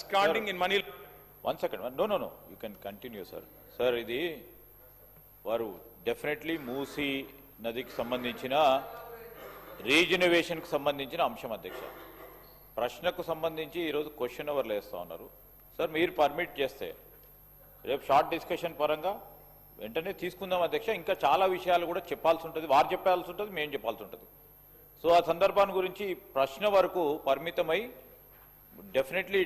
absconding in money. 1 second. No. You can continue, sir. Sir, ఇది వారు definitely Musi నదికి సంబంధించిన రీజనరేషన్కి సంబంధించిన అంశం అధ్యక్ష. ప్రశ్నకు సంబంధించి ఈరోజు క్వశ్చన్ అవర్లు వేస్తూ ఉన్నారు. సార్ మీరు పర్మిట్ చేస్తే రేపు షార్ట్ డిస్కషన్ పరంగా వెంటనే తీసుకుందాం అధ్యక్ష. ఇంకా చాలా విషయాలు కూడా చెప్పాల్సి ఉంటుంది, వారు చెప్పాల్సి ఉంటుంది, మేము చెప్పాల్సి ఉంటుంది. సో ఆ సందర్భాన్ని గురించి ప్రశ్న వరకు పరిమితమై డెఫినెట్లీ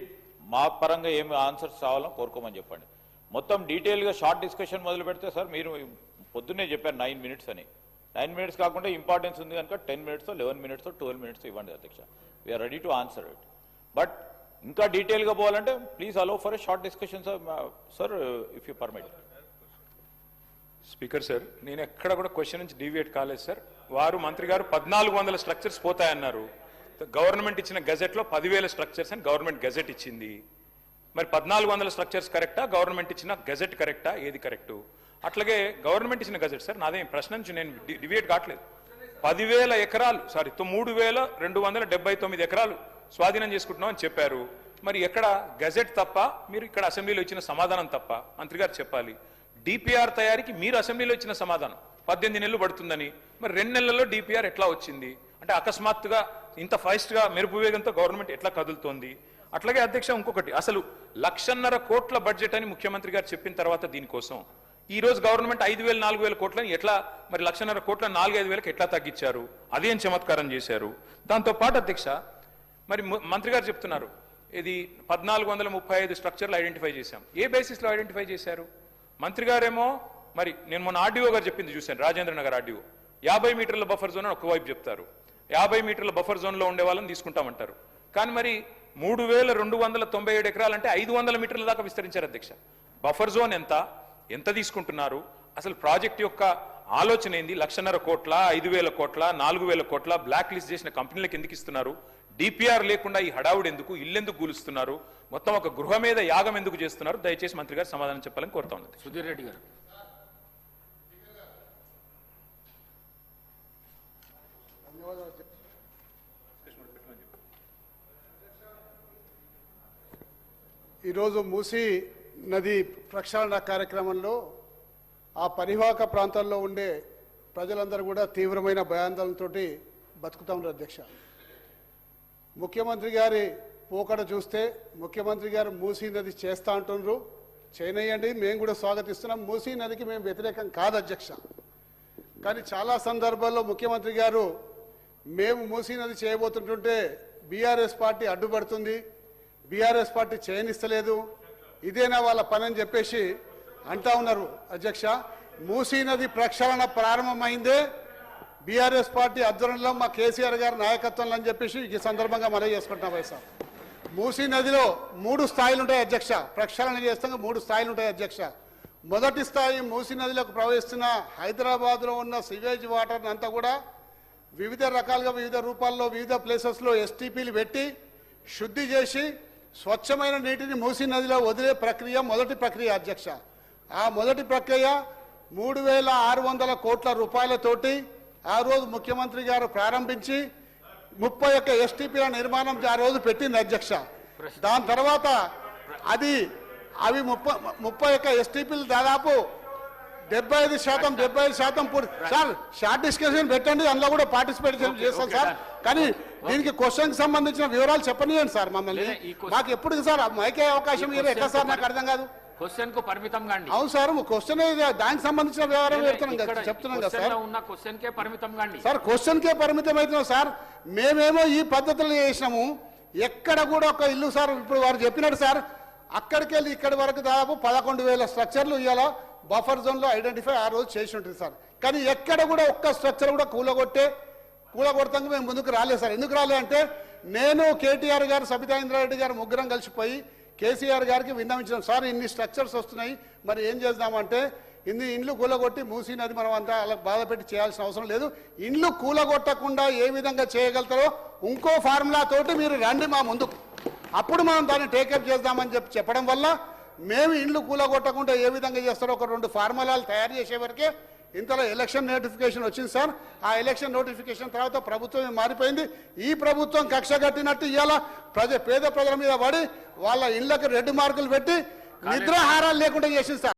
మా పరంగా ఏమి ఆన్సర్స్ కావాలో కోరుకోమని చెప్పండి. మొత్తం డీటెయిల్గా షార్ట్ డిస్కషన్ మొదలు పెడితే సార్ మీరు పొద్దున్నే చెప్పారు 9 minutes అని. 9 minutes కాకుండా ఇంపార్టెన్స్ ఉంది కనుక 10 minutes 11 minutes 12 minutes ఇవ్వండి అధ్యక్ష. We're ready to answer it. But ఇంకా డీటెయిల్గా పోవాలంటే please allow for a short discussion sir if you permit. Speaker sir, నేను ఎక్కడ కూడా క్వశ్చన్ నుంచి డీవియేట్ కాలేదు సార్. వారు మంత్రి గారు 1400 స్ట్రక్చర్స్ పోతాయన్నారు. గవర్నమెంట్ ఇచ్చిన గెజెట్లో 10,000 స్ట్రక్చర్స్ అని గవర్నమెంట్ గెజెట్ ఇచ్చింది. మరి 1400 స్ట్రక్చర్స్ కరెక్టా, గవర్నమెంట్ ఇచ్చిన గెజెట్ కరెక్టా, ఏది కరెక్టు? అట్లాగే గవర్నమెంట్ ఇచ్చిన గెజెట్ సార్, నాదేం ప్రశ్న నుంచి నేను డివియేట్ కావట్లేదు. 10,000 ఎకరాలు 3,279 ఎకరాలు స్వాధీనం చేసుకుంటున్నాం అని చెప్పారు. మరి ఎక్కడ గెజెట్ తప్ప, మీరు ఇక్కడ అసెంబ్లీలో ఇచ్చిన సమాధానం తప్ప మంత్రి గారు చెప్పాలి. డిపిఆర్ తయారీకి మీరు అసెంబ్లీలో ఇచ్చిన సమాధానం 18 నెలలు పడుతుందని, మరి 2 నెలల్లో డిపిఆర్ ఎట్లా వచ్చింది? అంటే అకస్మాత్తుగా ఇంత ఫాస్ట్గా మెరుపు వేగంతో గవర్నమెంట్ ఎట్లా కదులుతోంది? అట్లాగే అధ్యక్ష ఇంకొకటి, అసలు 1,50,000 కోట్ల బడ్జెట్ అని ముఖ్యమంత్రి గారు చెప్పిన తర్వాత దీనికోసం ఈ రోజు గవర్నమెంట్ 5,000 4,000 కోట్లని ఎట్లా, మరి 1,50,000 కోట్ల 4-5 ఎట్లా తగ్గించారు? అదేం చమత్కారం చేశారు? దాంతోపాటు అధ్యక్ష, మరి మంత్రి గారు చెప్తున్నారు ఇది 1,435 స్ట్రక్చర్లు ఐడెంటిఫై చేశాం. ఏ బేసిస్లో ఐడెంటిఫై చేశారు? మంత్రి గారేమో, మరి నేను మొన్న ఆర్డీఓ గారు చెప్పింది చూశాను, రాజేంద్ర నగర్ ఆర్డీఓ 50 మీటర్ల బఫర్ జోన్ అని ఒకవైపు చెప్తారు. 50 మీటర్ల బఫర్ జోన్లో ఉండే వాళ్ళని తీసుకుంటామంటారు. కానీ మరి 3,297 ఎకరాలు అంటే 500 మీటర్ల దాకా విస్తరించారు అధ్యక్ష. బఫర్ జోన్ ఎంత తీసుకుంటున్నారు? అసలు ప్రాజెక్ట్ యొక్క ఆలోచన ఏంది? 1,50,000 కోట్ల, 5,000 కోట్ల, 4,000 కోట్ల బ్లాక్ లిస్ట్ చేసిన కంపెనీలకు ఎందుకు ఇస్తున్నారు? డిపిఆర్ లేకుండా ఈ హడావుడు ఎందుకు? ఇల్లెందుకు కూలుస్తున్నారు? మొత్తం ఒక గృహ మీద యాగం ఎందుకు చేస్తున్నారు? దయచేసి మంత్రి గారు సమాధానం చెప్పాలని కోరుతా ఉన్నది. సుధీర్ రెడ్డి గారు. ఈరోజు మూసీ నది ప్రక్షాళన కార్యక్రమంలో ఆ పరివాహక ప్రాంతాల్లో ఉండే ప్రజలందరూ కూడా తీవ్రమైన భయాందోళనతో బతుకుతా ఉన్నారు అధ్యక్ష. ముఖ్యమంత్రి గారి పోకడ చూస్తే ముఖ్యమంత్రి గారు మూసీ నది చేస్తా అంటున్నారు, చేయనయ్యండి, మేము కూడా స్వాగతిస్తున్నాం. మూసీ నదికి మేము వ్యతిరేకం కాదు అధ్యక్ష. కానీ చాలా సందర్భాల్లో ముఖ్యమంత్రి గారు మేము మూసీ నది చేయబోతుంటుంటే బీఆర్ఎస్ పార్టీ అడ్డుపడుతుంది, బీఆర్ఎస్ పార్టీ చేయనిస్తలేదు, ఇదేనా వాళ్ళ పని అని చెప్పేసి అంటా ఉన్నారు అధ్యక్ష. మూసీ నది ప్రక్షాళన ప్రారంభమైందే బీఆర్ఎస్ పార్టీ ఆధ్వర్యంలో మా కేసీఆర్ గారి నాయకత్వంలో అని చెప్పేసి ఈ సందర్భంగా మనవి చేసుకుంటున్నాం వైసా. మూసీ నదిలో 3 స్థాయిలు ఉంటాయి అధ్యక్ష. ప్రక్షాళన చేస్తాక 3 స్థాయిలు ఉంటాయి అధ్యక్ష. మొదటి స్థాయి మూసీ నదిలోకి ప్రవహిస్తున్న హైదరాబాద్లో ఉన్న సివేజ్ వాటర్ని అంతా కూడా వివిధ రకాలుగా వివిధ రూపాల్లో వివిధ ప్లేసెస్లో ఎస్టీపీలు పెట్టి శుద్ధి చేసి స్వచ్ఛమైన నీటిని మూసీ నదిలో వదిలే ప్రక్రియ మొదటి ప్రక్రియ అధ్యక్ష. ఆ మొదటి ప్రక్రియ 3,600 కోట్ల రూపాయలతోటి ఆ రోజు ముఖ్యమంత్రి గారు ప్రారంభించి 31 ఎస్టీపీల నిర్మాణం ఆ రోజు పెట్టింది అధ్యక్ష. దాని తర్వాత అవి 31 ఎస్టీపీలు దాదాపు 75% పూర్తి. సార్ షార్ట్ డిస్కషన్ పెట్టండి, అందులో కూడా పార్టిసిపేట్ చేస్తాం సార్. కానీ దీనికి క్వశ్చన్ సంబంధించిన వివరాలు చెప్పనియండి సార్ మమ్మల్ని. మాకు ఎప్పుడు సార్ మైకే అవకాశం మీరు ఎట్లా సార్? నాకు అర్థం కాదు. క్వశ్చన్ కు పరిమితంగా అండి. అవును సార్, క్వశ్చన్ దానికి సంబంధించిన వివరాలు చెప్తున్నాం కదా సార్. ఉన్న క్వశ్చన్ కే పరిమితంగా అండి సార్. క్వశ్చన్ కే పరిమితం అవుతున్నాం సార్. మేమేమో ఈ పద్ధతులు చేసినాము, ఎక్కడ కూడా ఒక ఇల్లు సార్ ఇప్పుడు వారు చెప్పినట్టు సార్ అక్కడికి వెళ్ళి ఇక్కడి వరకు దాదాపు 11,000 స్ట్రక్చర్లు ఇవాళ బఫర్ జోన్లో ఐడెంటిఫై ఆ రోజు చేసి ఉంటుంది సార్. కానీ ఎక్కడ కూడా ఒక్క స్ట్రక్చర్ కూడా కూలగొడతాక మేము ముందుకు రాలేదు సార్. ఎందుకు రాలే అంటే నేను కేటీఆర్ గారు సబితా ఇంద్రారెడ్డి గారు ముగ్గురం కలిసిపోయి కేసీఆర్ గారికి విన్నవించినాం. సార్ ఇన్ని స్ట్రక్చర్స్ వస్తున్నాయి, మరి ఏం చేద్దామంటే ఇన్ని ఇండ్లు కూలగొట్టి మూసీ నది మనం అంతా అలా బాధ పెట్టి చేయాల్సిన అవసరం లేదు, ఇండ్లు కూలగొట్టకుండా ఏ విధంగా చేయగలుగుతారో ఇంకో ఫార్ములా తోటి మీరు రండి మా ముందుకు, అప్పుడు మనం దాన్ని టేకప్ చేద్దామని చెప్పడం వల్ల మేము ఇండ్లు కూలగొట్టకుండా ఏ విధంగా చేస్తారో ఒక 2 ఫార్ములాలు తయారు చేసే వరకే ఇంతలో ఎలక్షన్ నోటిఫికేషన్ వచ్చింది సార్. ఆ ఎలక్షన్ నోటిఫికేషన్ తర్వాత ప్రభుత్వం మారిపోయింది. ఈ ప్రభుత్వం కక్ష కట్టినట్టు ఇవాళ పేద ప్రజల మీద పడి వాళ్ళ ఇళ్లకు రెడ్ మార్కులు పెట్టి నిద్రాహారాలు లేకుండా చేసింది సార్.